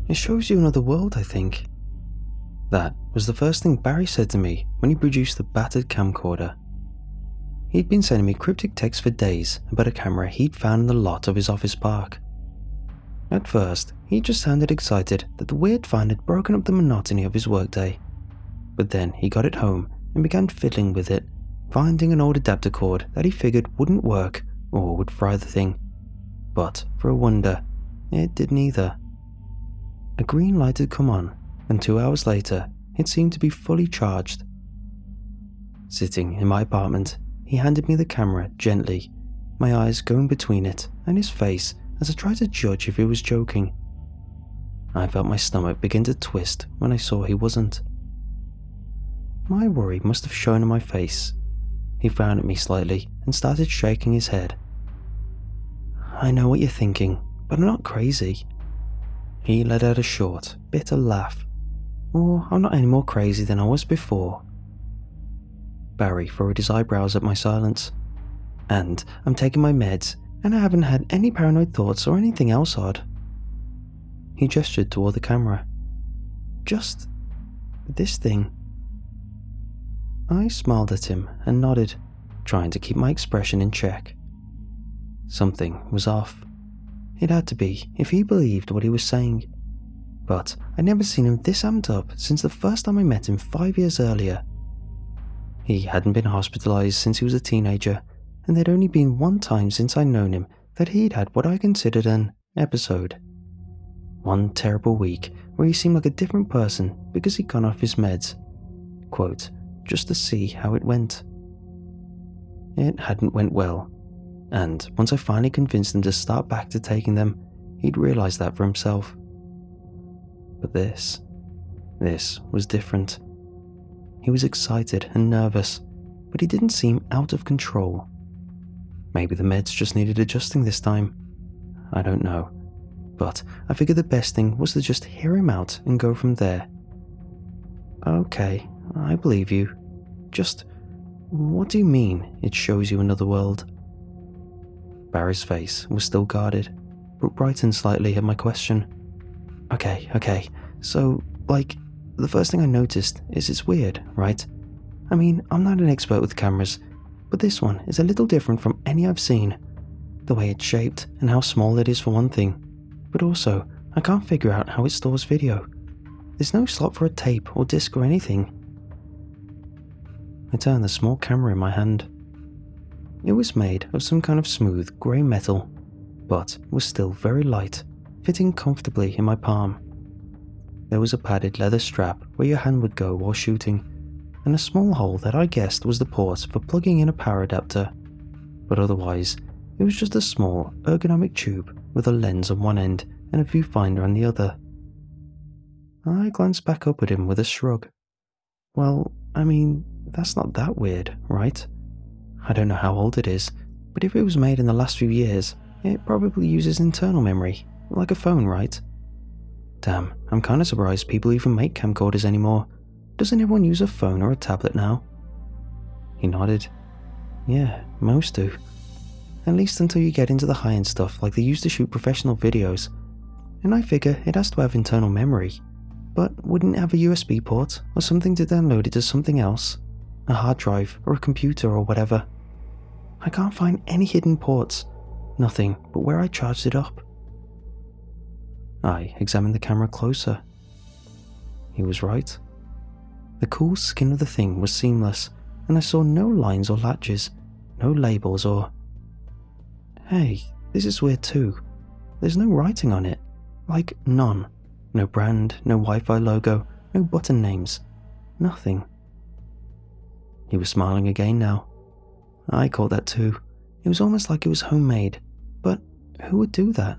It shows you another world, I think." That was the first thing Barry said to me when he produced the battered camcorder. He'd been sending me cryptic texts for days about a camera he'd found in the lot of his office park. At first, he just sounded excited that the weird find had broken up the monotony of his workday. But then he got it home and began fiddling with it, finding an old adapter cord that he figured wouldn't work or would fry the thing. But, for a wonder, it didn't either. A green light had come on, and 2 hours later, it seemed to be fully charged. Sitting in my apartment, he handed me the camera gently, my eyes going between it and his face as I tried to judge if he was joking. I felt my stomach begin to twist when I saw he wasn't. My worry must have shown in my face. He frowned at me slightly and started shaking his head. "I know what you're thinking, but I'm not crazy." He let out a short, bitter laugh. "Or I'm not any more crazy than I was before." Barry furrowed his eyebrows at my silence. "And I'm taking my meds, and I haven't had any paranoid thoughts or anything else odd." He gestured toward the camera. "Just this thing." I smiled at him and nodded, trying to keep my expression in check. Something was off. It had to be if he believed what he was saying. But I'd never seen him this amped up since the first time I met him 5 years earlier. He hadn't been hospitalized since he was a teenager, and there'd only been one time since I'd known him that he'd had what I considered an episode. One terrible week where he seemed like a different person because he'd gone off his meds. Quote, just to see how it went. It hadn't went well, and once I finally convinced him to start back to taking them, he'd realized that for himself. But this was different. He was excited and nervous, but he didn't seem out of control. Maybe the meds just needed adjusting this time. I don't know. But I figured the best thing was to just hear him out and go from there. "Okay, I believe you. Just, what do you mean it shows you another world?" Barry's face was still guarded, but brightened slightly at my question. Okay, so, the first thing I noticed is it's weird, right? I mean, I'm not an expert with cameras, but this one is a little different from any I've seen. The way it's shaped and how small it is for one thing, but also, I can't figure out how it stores video. There's no slot for a tape or disc or anything. I turned the small camera in my hand. It was made of some kind of smooth grey metal, but was still very light, fitting comfortably in my palm. There was a padded leather strap where your hand would go while shooting, and a small hole that I guessed was the port for plugging in a power adapter, but otherwise, it was just a small, ergonomic tube with a lens on one end and a viewfinder on the other. I glanced back up at him with a shrug. Well, I mean, that's not that weird, right? I don't know how old it is, but if it was made in the last few years, it probably uses internal memory, like a phone, right? Damn, I'm kinda surprised people even make camcorders anymore. Doesn't everyone use a phone or a tablet now? He nodded. Yeah, most do. At least until you get into the high-end stuff like they use to shoot professional videos. And I figure it has to have internal memory. But wouldn't it have a USB port or something to download it to something else? A hard drive or a computer or whatever. I can't find any hidden ports. Nothing but where I charged it up. I examined the camera closer. He was right. The cool skin of the thing was seamless, and I saw no lines or latches, no labels or... Hey, this is weird too. There's no writing on it. Like, none. No brand, no Wi-Fi logo, no button names. Nothing. He was smiling again now. I caught that too. It was almost like it was homemade. But who would do that?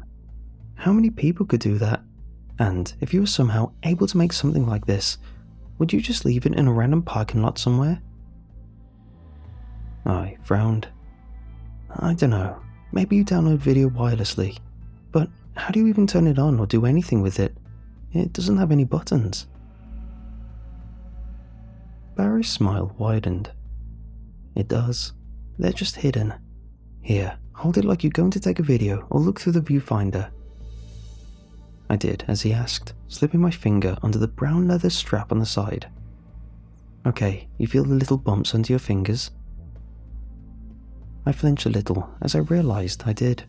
How many people could do that? And if you were somehow able to make something like this, would you just leave it in a random parking lot somewhere? I frowned. I don't know. Maybe you download video wirelessly. But how do you even turn it on or do anything with it? It doesn't have any buttons. Barry's smile widened. It does. They're just hidden. Here, hold it like you're going to take a video or look through the viewfinder. I did as he asked, slipping my finger under the brown leather strap on the side. Okay, you feel the little bumps under your fingers? I flinched a little as I realised I did.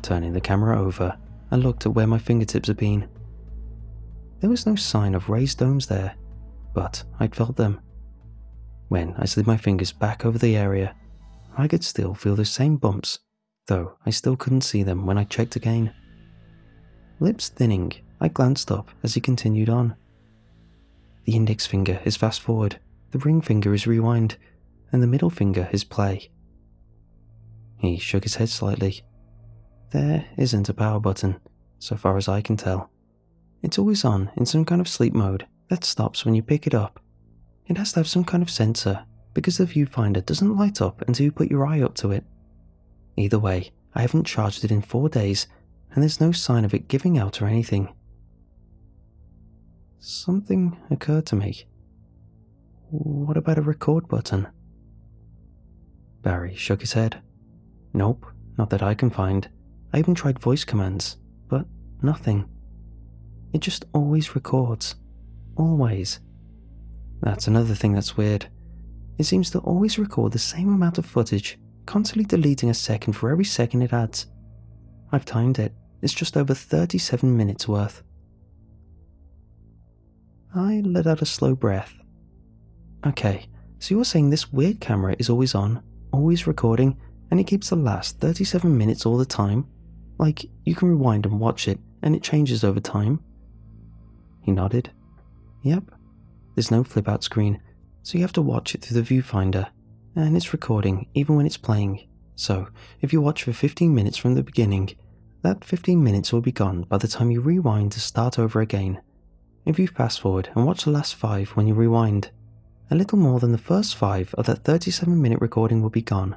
Turning the camera over, I looked at where my fingertips had been. There was no sign of raised domes there, but I'd felt them. When I slid my fingers back over the area, I could still feel the same bumps, though I still couldn't see them when I checked again. Lips thinning, I glanced up as he continued on. The index finger is fast forward, the ring finger is rewind, and the middle finger is play. He shook his head slightly. There isn't a power button, so far as I can tell. It's always on in some kind of sleep mode that stops when you pick it up. It has to have some kind of sensor, because the viewfinder doesn't light up until you put your eye up to it. Either way, I haven't charged it in 4 days, and there's no sign of it giving out or anything. Something occurred to me. What about a record button? Barry shook his head. Nope, not that I can find. I even tried voice commands, but nothing. It just always records. Always. That's another thing that's weird. It seems to always record the same amount of footage, constantly deleting a second for every second it adds. I've timed it. It's just over 37 minutes worth. I let out a slow breath. Okay, so you're saying this weird camera is always on, always recording, and it keeps the last 37 minutes all the time? Like, you can rewind and watch it, and it changes over time? He nodded. Yep. There's no flip-out screen, so you have to watch it through the viewfinder, and it's recording even when it's playing. So, if you watch for 15 minutes from the beginning, that 15 minutes will be gone by the time you rewind to start over again. If you fast forward and watch the last 5 when you rewind, a little more than the first 5 of that 37-minute recording will be gone,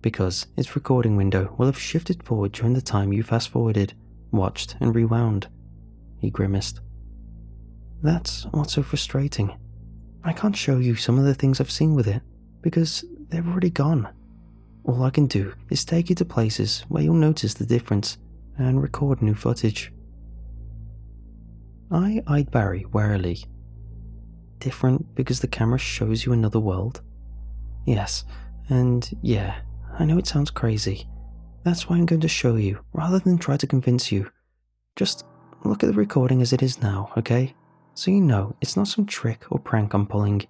because its recording window will have shifted forward during the time you fast forwarded, watched and rewound. He grimaced. That's what's so frustrating. I can't show you some of the things I've seen with it, because they're already gone. All I can do is take you to places where you'll notice the difference and record new footage. I eyed Barry warily. Different because the camera shows you another world? Yes, and yeah, I know it sounds crazy. That's why I'm going to show you, rather than try to convince you. Just look at the recording as it is now, okay? So you know it's not some trick or prank I'm pulling.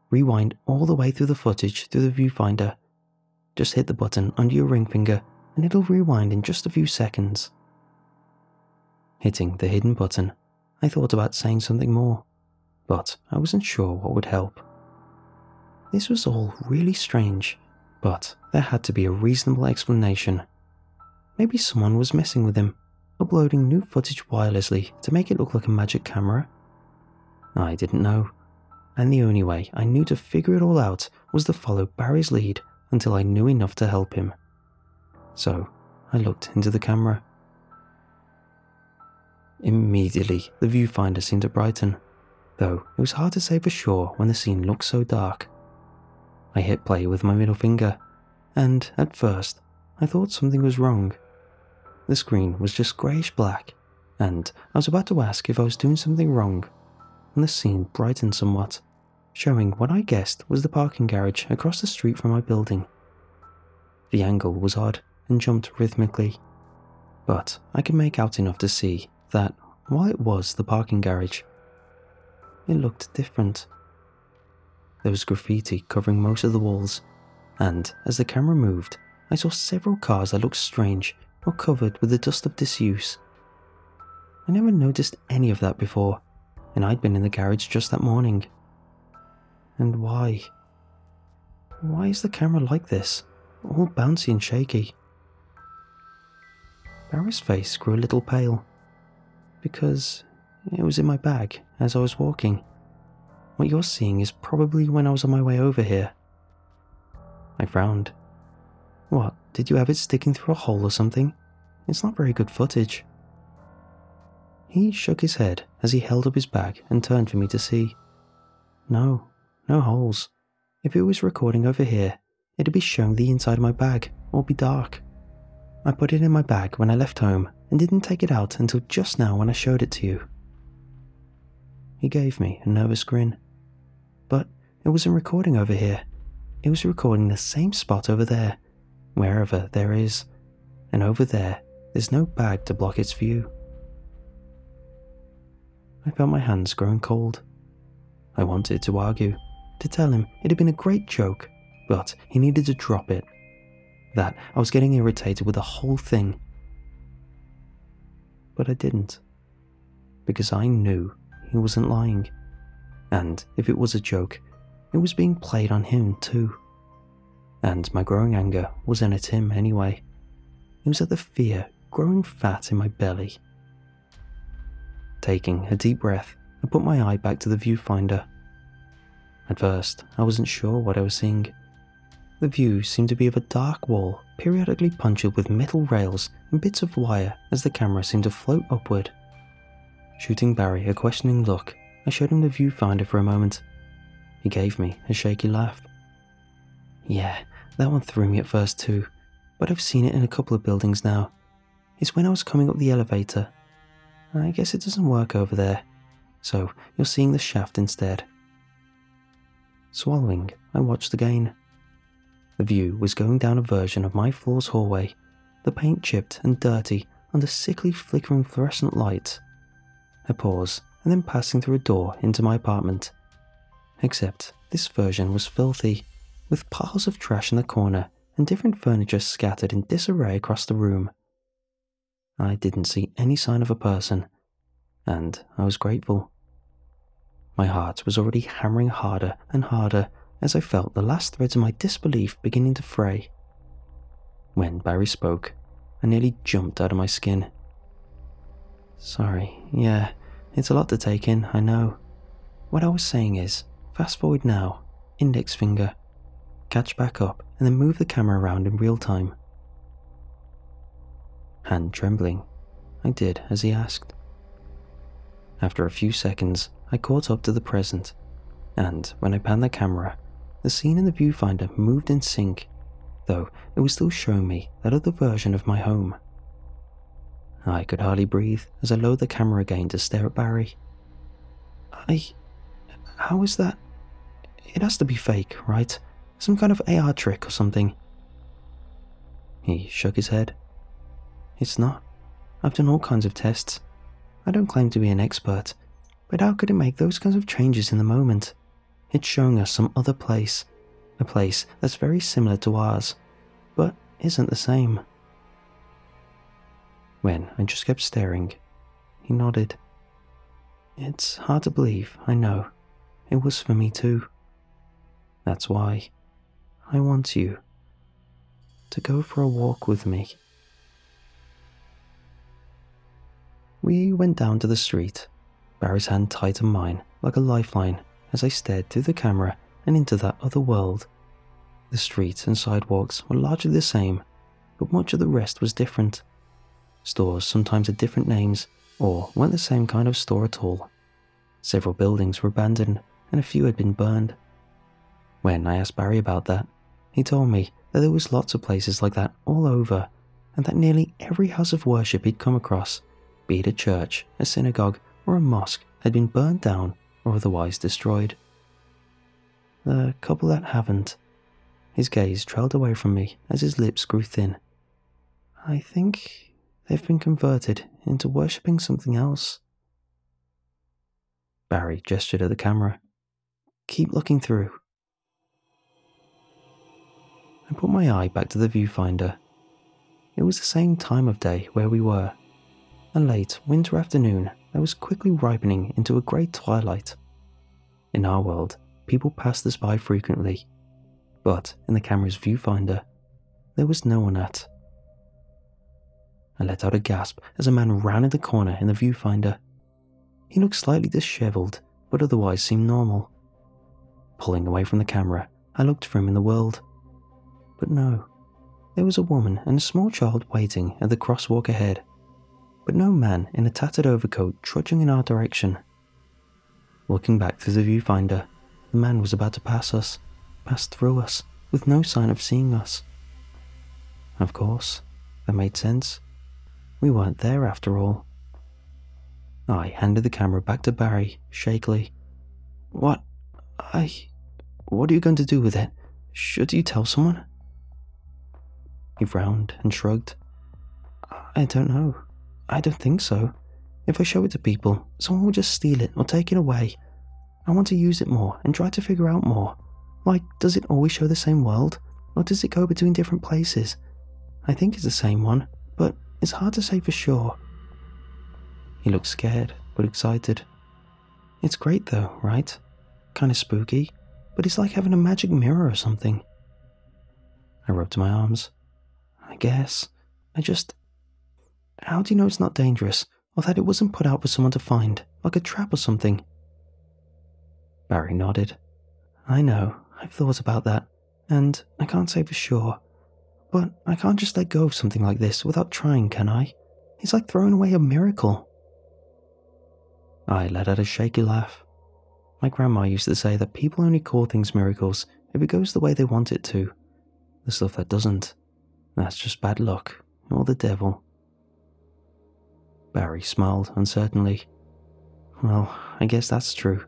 Rewind all the way through the footage through the viewfinder. Just hit the button under your ring finger and it'll rewind in just a few seconds. Hitting the hidden button, I thought about saying something more, but I wasn't sure what would help. This was all really strange, but there had to be a reasonable explanation. Maybe someone was messing with him, uploading new footage wirelessly to make it look like a magic camera. I didn't know, and the only way I knew to figure it all out was to follow Barry's lead until I knew enough to help him. So I looked into the camera. Immediately, the viewfinder seemed to brighten, though it was hard to say for sure when the scene looked so dark. I hit play with my middle finger, and at first, I thought something was wrong. The screen was just greyish-black, and I was about to ask if I was doing something wrong when the scene brightened somewhat, showing what I guessed was the parking garage across the street from my building. The angle was odd and jumped rhythmically, but I could make out enough to see that while it was the parking garage, it looked different. There was graffiti covering most of the walls, and as the camera moved, I saw several cars that looked strange or covered with the dust of disuse. I never noticed any of that before, and I'd been in the garage just that morning. And why? Why is the camera like this, all bouncy and shaky? Barry's face grew a little pale, because it was in my bag as I was walking. What you're seeing is probably when I was on my way over here. I frowned. What, did you have it sticking through a hole or something? It's not very good footage. He shook his head as he held up his bag and turned for me to see. No holes. If it was recording over here, it'd be showing the inside of my bag, or be dark. I put it in my bag when I left home, and didn't take it out until just now when I showed it to you." He gave me a nervous grin. "But it wasn't recording over here. It was recording the same spot over there, wherever there is, and over there's no bag to block its view." I felt my hands growing cold. I wanted to argue, to tell him it had been a great joke, but he needed to drop it. That I was getting irritated with the whole thing. But I didn't, because I knew he wasn't lying, and if it was a joke, it was being played on him too. And my growing anger wasn't at him anyway. It was at the fear growing fat in my belly. Taking a deep breath, I put my eye back to the viewfinder. At first, I wasn't sure what I was seeing. The view seemed to be of a dark wall, periodically punctured with metal rails and bits of wire as the camera seemed to float upward. Shooting Barry a questioning look, I showed him the viewfinder for a moment. He gave me a shaky laugh. "Yeah, that one threw me at first too, but I've seen it in a couple of buildings now. It's when I was coming up the elevator. I guess it doesn't work over there, so you're seeing the shaft instead." Swallowing, I watched again. The view was going down a version of my floor's hallway, the paint chipped and dirty under sickly flickering fluorescent light. A pause, and then passing through a door into my apartment. Except this version was filthy, with piles of trash in the corner and different furniture scattered in disarray across the room. I didn't see any sign of a person, and I was grateful. My heart was already hammering harder and harder as I felt the last threads of my disbelief beginning to fray. When Barry spoke, I nearly jumped out of my skin. "Sorry, yeah, it's a lot to take in, I know. What I was saying is, fast forward now, index finger, catch back up and then move the camera around in real time." Hand trembling, I did as he asked. After a few seconds, I caught up to the present, and when I panned the camera, the scene in the viewfinder moved in sync, though it was still showing me that other version of my home. I could hardly breathe as I lowered the camera again to stare at Barry. How is that? It has to be fake, right? Some kind of AR trick or something." He shook his head. "It's not. I've done all kinds of tests. I don't claim to be an expert, but how could it make those kinds of changes in the moment? It's showing us some other place, a place that's very similar to ours, but isn't the same." When I just kept staring, he nodded. "It's hard to believe, I know. It was for me too. That's why I want you to go for a walk with me." We went down to the street, Barry's hand tight on mine like a lifeline as I stared through the camera and into that other world. The streets and sidewalks were largely the same, but much of the rest was different. Stores sometimes had different names, or weren't the same kind of store at all. Several buildings were abandoned, and a few had been burned. When I asked Barry about that, he told me that there was lots of places like that all over, and that nearly every house of worship he'd come across, be it a church, a synagogue, or a mosque, had been burned down or otherwise destroyed. The couple that haven't. His gaze trailed away from me as his lips grew thin. I think they've been converted into worshipping something else. Barry gestured at the camera. Keep looking through. I put my eye back to the viewfinder. It was the same time of day where we were. A late winter afternoon that was quickly ripening into a grey twilight. In our world, people passed us by frequently, but in the camera's viewfinder, there was no one at. I let out a gasp as a man rounded the corner in the viewfinder. He looked slightly dishevelled, but otherwise seemed normal. Pulling away from the camera, I looked for him in the world. But no, there was a woman and a small child waiting at the crosswalk ahead, but no man in a tattered overcoat trudging in our direction. Looking back through the viewfinder, the man was about to pass through us, with no sign of seeing us. Of course, that made sense. We weren't there after all. I handed the camera back to Barry, shakily. What are you going to do with it? Should you tell someone? He frowned and shrugged. I don't know. I don't think so. If I show it to people, someone will just steal it or take it away. I want to use it more and try to figure out more. Like, does it always show the same world? Or does it go between different places? I think it's the same one, but it's hard to say for sure. He looked scared, but excited. It's great though, right? Kinda spooky, but it's like having a magic mirror or something. I rubbed my arms. I guess. How do you know it's not dangerous, or that it wasn't put out for someone to find, like a trap or something? Barry nodded. I know, I've thought about that, and I can't say for sure. But I can't just let go of something like this without trying, can I? It's like throwing away a miracle. I let out a shaky laugh. My grandma used to say that people only call things miracles if it goes the way they want it to. The stuff that doesn't, that's just bad luck, or the devil. Barry smiled uncertainly. Well, I guess that's true.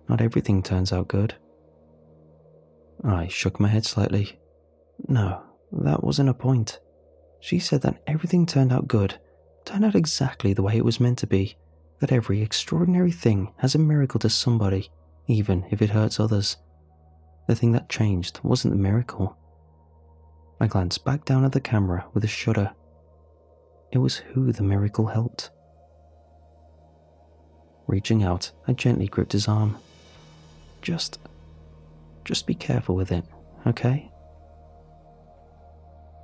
Not everything turns out good. I shook my head slightly. No, that wasn't a point. She said that everything turned out good, turned out exactly the way it was meant to be, that every extraordinary thing has a miracle to somebody, even if it hurts others. The thing that changed wasn't the miracle. I glanced back down at the camera with a shudder. It was who the miracle helped. Reaching out, I gently gripped his arm. Just be careful with it, okay?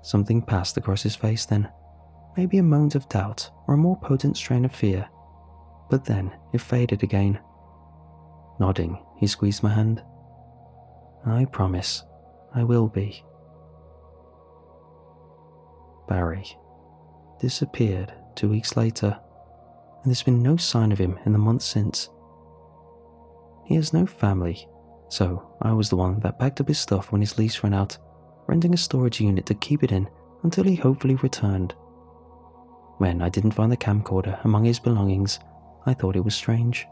Something passed across his face then, maybe a moment of doubt or a more potent strain of fear, but then it faded again. Nodding, he squeezed my hand. I promise, I will be. Barry disappeared 2 weeks later, and there's been no sign of him in the months since. He has no family, so I was the one that packed up his stuff when his lease ran out, renting a storage unit to keep it in until he hopefully returned. When I didn't find the camcorder among his belongings, I thought it was strange,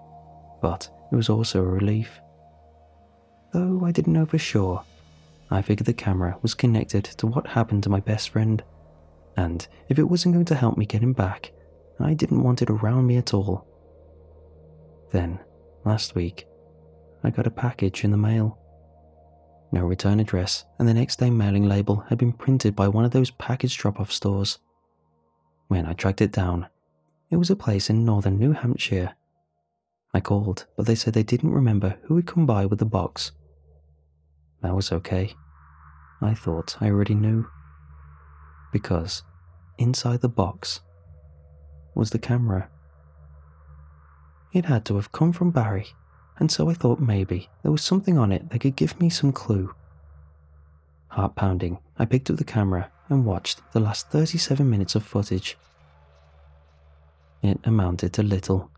but it was also a relief. Though I didn't know for sure, I figured the camera was connected to what happened to my best friend, and if it wasn't going to help me get him back, I didn't want it around me at all. Then, last week, I got a package in the mail. No return address, and the next day mailing label had been printed by one of those package drop-off stores. When I tracked it down, it was a place in northern New Hampshire. I called, but they said they didn't remember who had come by with the box. That was okay. I thought I already knew. Because inside the box was the camera. It had to have come from Barry, and so I thought maybe there was something on it that could give me some clue. Heart pounding, I picked up the camera and watched the last 37 minutes of footage. It amounted to little.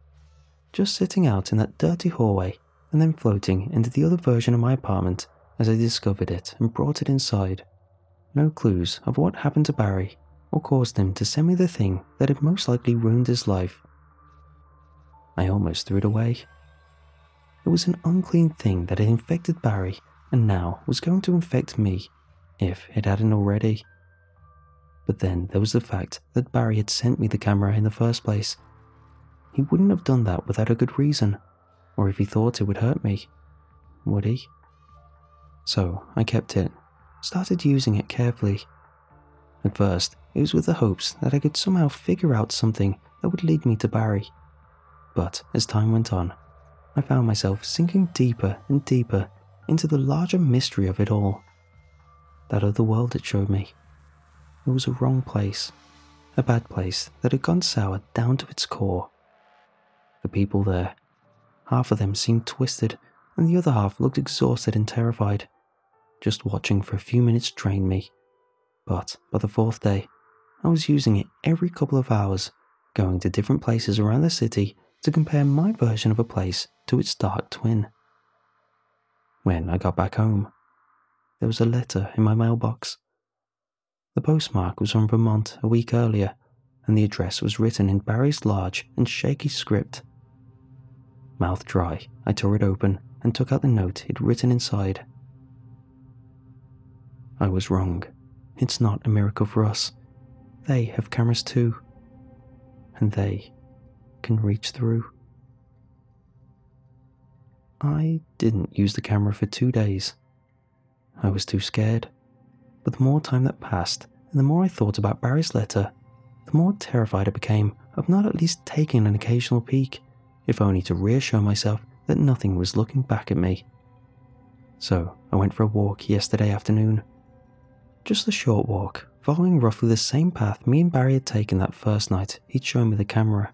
Just sitting out in that dirty hallway and then floating into the other version of my apartment as I discovered it and brought it inside. No clues of what happened to Barry or caused him to send me the thing that had most likely ruined his life. I almost threw it away. It was an unclean thing that had infected Barry and now was going to infect me, if it hadn't already. But then there was the fact that Barry had sent me the camera in the first place. He wouldn't have done that without a good reason, or if he thought it would hurt me, would he? So I kept it, started using it carefully. At first, it was with the hopes that I could somehow figure out something that would lead me to Barry. But as time went on, I found myself sinking deeper and deeper into the larger mystery of it all. That other world it showed me. It was a wrong place, a bad place that had gone sour down to its core. The people there, half of them seemed twisted, and the other half looked exhausted and terrified. Just watching for a few minutes drained me. But by the fourth day, I was using it every couple of hours, going to different places around the city to compare my version of a place to its dark twin. When I got back home, there was a letter in my mailbox. The postmark was from Vermont a week earlier, and the address was written in Barry's large and shaky script. Mouth dry, I tore it open and took out the note he'd written inside. I was wrong. It's not a miracle for us. They have cameras too. And they can reach through. I didn't use the camera for 2 days. I was too scared. But the more time that passed, and the more I thought about Barry's letter, the more terrified I became of not at least taking an occasional peek, if only to reassure myself that nothing was looking back at me. So I went for a walk yesterday afternoon. Just a short walk, following roughly the same path me and Barry had taken that first night he'd shown me the camera.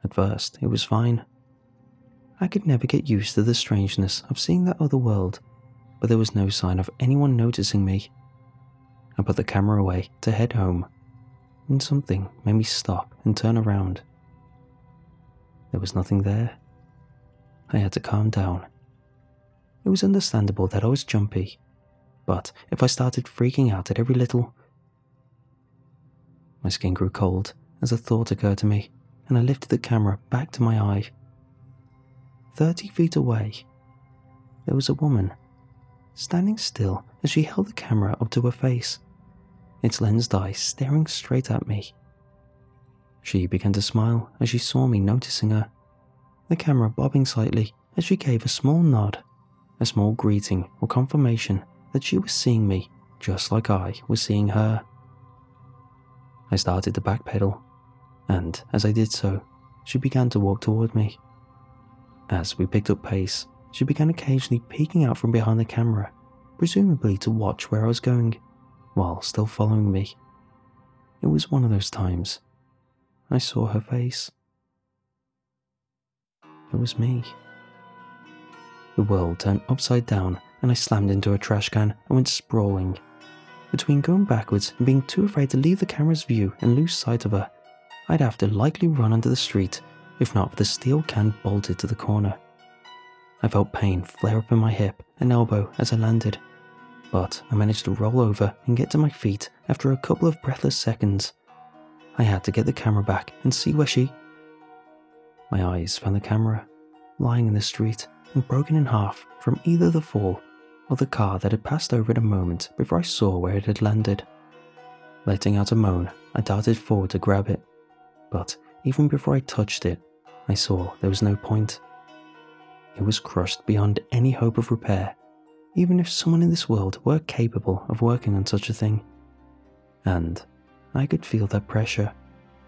At first, it was fine. I could never get used to the strangeness of seeing that other world, but there was no sign of anyone noticing me. I put the camera away to head home, when something made me stop and turn around. There was nothing there. I had to calm down. It was understandable that I was jumpy, but if I started freaking out at every little... My skin grew cold as a thought occurred to me, and I lifted the camera back to my eye. 30 feet away, there was a woman, standing still as she held the camera up to her face, its lensed eye staring straight at me. She began to smile as she saw me noticing her, the camera bobbing slightly as she gave a small nod, a small greeting or confirmation that she was seeing me just like I was seeing her. I started to backpedal, and as I did so, she began to walk toward me. As we picked up pace, she began occasionally peeking out from behind the camera, presumably to watch where I was going, while still following me. It was one of those times. I saw her face. It was me. The world turned upside down and I slammed into a trash can and went sprawling. Between going backwards and being too afraid to leave the camera's view and lose sight of her, I'd have to likely run under the street, if not for the steel can bolted to the corner. I felt pain flare up in my hip and elbow as I landed, but I managed to roll over and get to my feet after a couple of breathless seconds. I had to get the camera back and see where she... My eyes found the camera, lying in the street and broken in half from either the fall or the car that had passed over it a moment before I saw where it had landed. Letting out a moan, I darted forward to grab it, but even before I touched it, I saw there was no point. It was crushed beyond any hope of repair, even if someone in this world were capable of working on such a thing. And I could feel that pressure,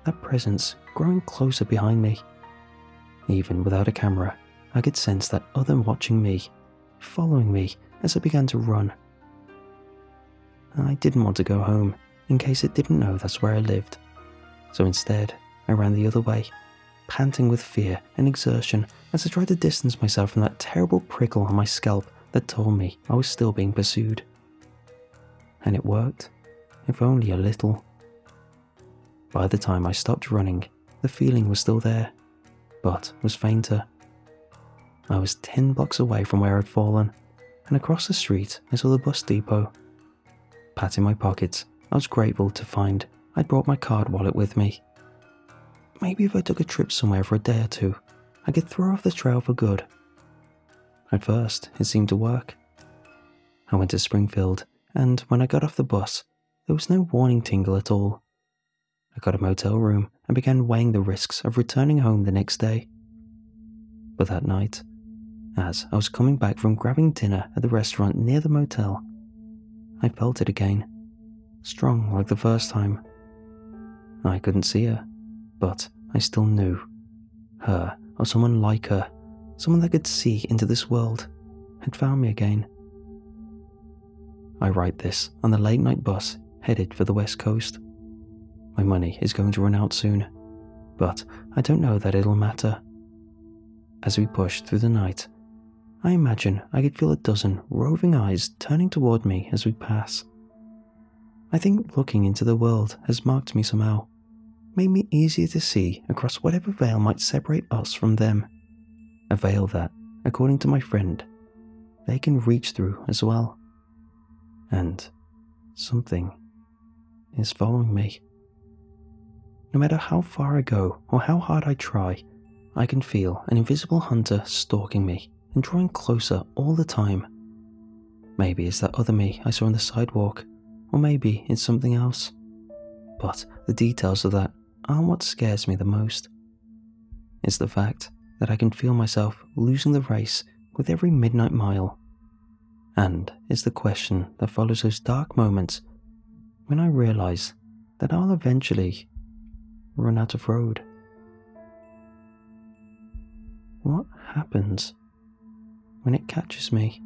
that presence growing closer behind me. Even without a camera, I could sense that other watching me, following me as I began to run. I didn't want to go home, in case it didn't know that's where I lived. So instead, I ran the other way, panting with fear and exertion as I tried to distance myself from that terrible prickle on my scalp that told me I was still being pursued. And it worked, if only a little. By the time I stopped running, the feeling was still there, but was fainter. I was 10 blocks away from where I'd fallen, and across the street I saw the bus depot. Patting my pockets, I was grateful to find I'd brought my card wallet with me. Maybe if I took a trip somewhere for a day or two, I could throw off the trail for good. At first, it seemed to work. I went to Springfield, and when I got off the bus, there was no warning tingle at all. I got a motel room and began weighing the risks of returning home the next day. But that night, as I was coming back from grabbing dinner at the restaurant near the motel, I felt it again, strong like the first time. I couldn't see her, but I still knew. Her, or someone like her, someone that could see into this world, had found me again. I write this on the late night bus headed for the West Coast. My money is going to run out soon, but I don't know that it'll matter. As we push through the night, I imagine I could feel a dozen roving eyes turning toward me as we pass. I think looking into the world has marked me somehow, made me easier to see across whatever veil might separate us from them. A veil that, according to my friend, they can reach through as well. And something is following me. No matter how far I go or how hard I try, I can feel an invisible hunter stalking me and drawing closer all the time. Maybe it's that other me I saw on the sidewalk, or maybe it's something else. But the details of that aren't what scares me the most. It's the fact that I can feel myself losing the race with every midnight mile. And it's the question that follows those dark moments when I realize that I'll eventually run out of road. What happens when it catches me?